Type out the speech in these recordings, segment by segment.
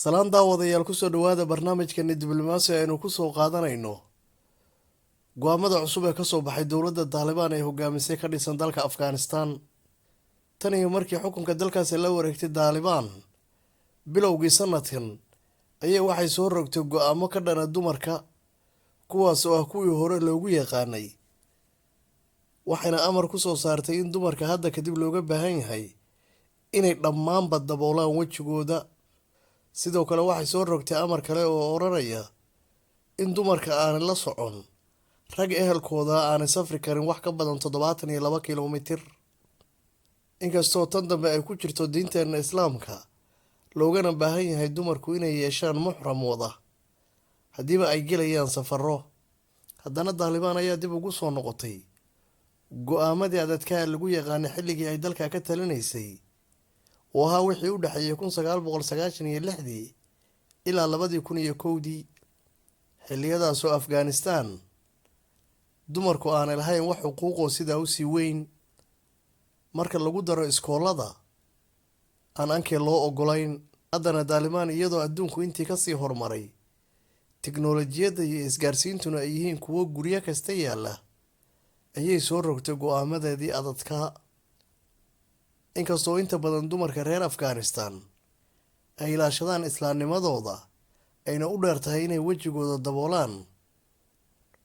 salaan daawadayaal kusoo dhawaada barnaamijkani diblomaasi aynu kusoo qaadanayno go-aamada cusub ee kasoo baxay dowladda taalibaan ee hogaamisay ka dhisan dalka afghanistan. tan iyo markii xukunka dalkaasi la wareegtay taalibaan bilowgii sanadkan ayay waxay soo rogtay go-aamo ka dhana dumarka, kuwaas oo ah kuwii hore loogu yaqaanay, waxayna amar kusoo saartay in dumarka hadda kadib looga baahan yahay inay dhammaanba daboolaan wejigooda. sidoo kale waxay soo rogtay amar kale oo odhanaya in dumarka aanay la socon rag ehelkooda aanay safri karin wax ka badan 72 kilomitir. inkastoo tan dambe ay ku jirto diinteena islaamka, loogana baahan yahay dumarku inay yeeshaan muxram wada haddiiba ay gelayaan safaro, haddana taalibaan ayaa dib ugu soo noqotay go-aamadii adadkaa lagu yaqaanay xilligii ay dalka ka talinaysay oo ahaa wixii u dhexeeyay 1996 ilaa 2001. xilliyadaasoo Afghanistan dumarku aanay lahayn wax xuquuqoo sidaa u sii weyn. marka lagu daro iskoolada aan ankee loo ogolayn. haddana taalibaan iyadoo adduunku intii kasii horumaray tiknolojiyadda iyo isgaarsiintuna ay yihiin kuwo guryo kasta yaala, ayay soo rogtay go-aamadeedii adadkaa. inkastoo inta badan dumarka reer Afghanistan ay ilaashadaan islaamnimadooda ayna u dheer tahay inay wejigooda daboolaan,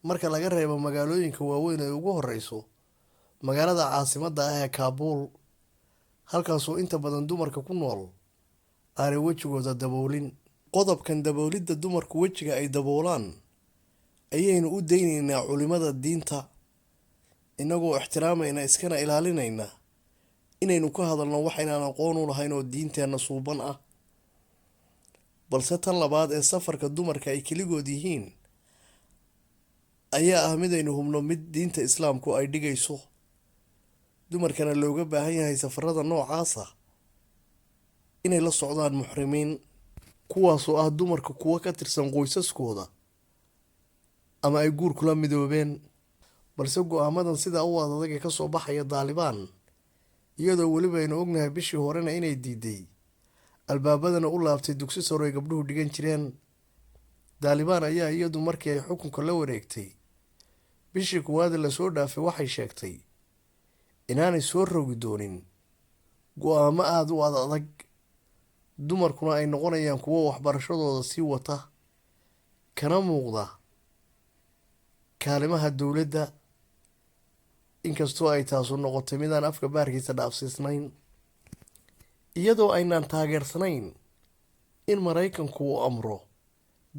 marka laga reebo magaalooyinka waaweyn ay ugu horeyso magaalada caasimadda ah ee Kaabuul, halkaasoo inta badan dumarka ku nool aanay wejigooda daboolin. qodobkan daboolidda dumarku wejiga ay daboolaan ayaynu u daynaynaa culimada diinta, inagoo ixtiraamayna iskana ilaalinayna inaynu ka hadalno waxaynaan aqoon u lahayn oo diinteenna suuban ah. balse tan labaad ee safarka dumarka ay keligood yihiin ayaa ah midaynu hubno mid diinta islaamku ay dhigayso. dumarkana looga baahan yahay safarada noocaasa inay la socdaan muxrimiin, kuwaasoo ah dumarka kuwa ka tirsan qoysaskooda ama ay guur kula midoobeen. balse go-aamadan sidaa u adag ee kasoo baxaya taalibaan, iyadoo weliba aynu ognahay bishii horena inay diiday albaabadana u laabtay dugsi sare ay gabdhuhu dhigan jireen. taalibaan ayaa iyadu markii ay xukunka la wareegtay bishii kuwaad lasoo dhaafay waxay sheegtay inaanay soo rogi doonin go-aamo aada u adag, dumarkuna ay noqonayaan kuwo waxbarashadooda sii wata kana muuqda kaalimaha dowladda. inkastoo ay taasu noqotay midaan afka baarkiisa dhaafsiisnayn, iyadoo aynaan taageersanayn in Maraykanku uu amro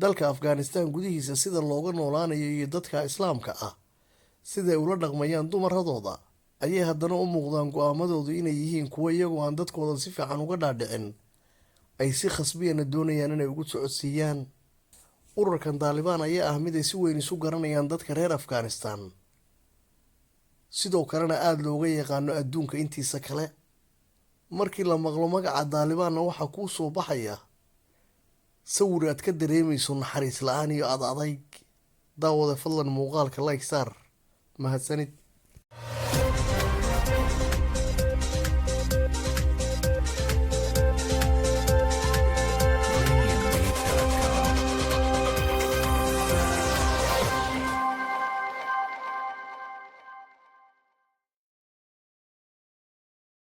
dalka Afghanistan gudihiisa sida looga noolaanayo iyo dadka islaamka ah siday ula dhaqmayaan dumaradooda, ayay haddana u muuqdaan go-aamadoodu inay yihiin kuwo iyagoo aan dadkooda si fiican uga dhaadhicin ay si khasbiyana doonayaan inay ugu socodsiiyaan. ururkan taalibaan ayaa ah mid ay si weyn isu garanayaan dadka reer Afghanistan, sidoo kalena aada looga yaqaano adduunka intiisa kale. markii la maqlo magaca taalibaanna waxaa kuu soo baxaya sawir aad ka dareemayso naxariis la-aan iyo ad adayg. daawada fadlan muuqaalka like saar. mahadsanid.